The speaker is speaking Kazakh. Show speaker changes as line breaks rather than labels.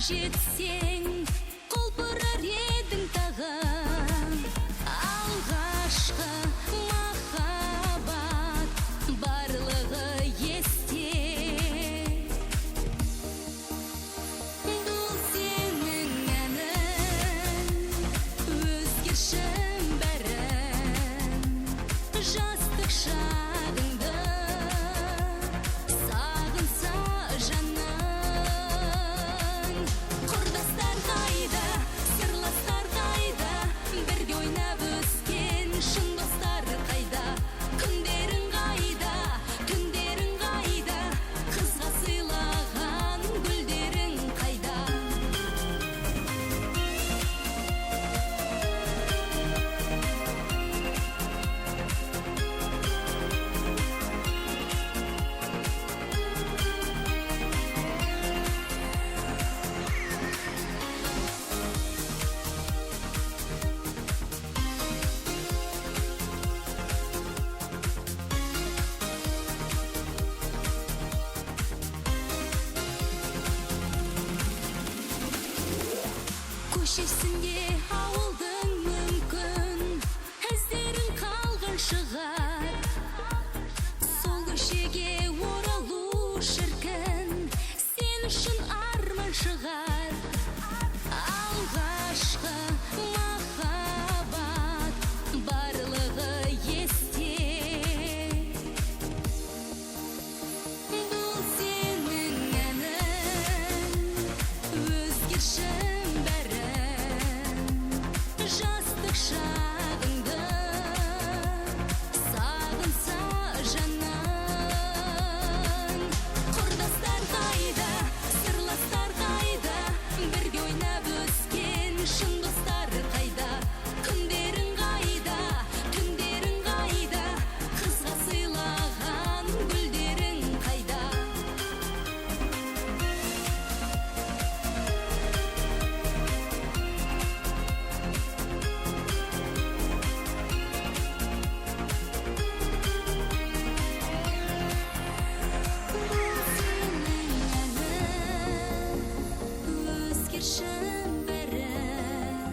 жетсең құлпырар едің тағы. Алғашқы махаббат барлығы есте. Бұл сенің әнің, өзгешім бәрін, жастық шағыңды сағынса жаның. Құрдастар қайда, сырластар қайда, бірге ойнап өскен шын достар қайда. Күндерің қайда, түндерің қайда, қызға сыйлаған гүлдерің қайда. Көшесінде ауылдың мүмкін іздерің қалған шығар. Сол көшеге оралу шіркін сен үшін арман шығар. Алғашқы махаббат барлығы есте. Бұл сенің әнің, өзгешім бәрін, жастық шағыңды сағынса жаның. Құрдастар қайда, сырластар қайда, бірге ойнап өскен шын достар қайда. Күндерің қайда, түндерің қайда, қызға сыйлаған гүлдерің қайда. Өзгешім бәрін,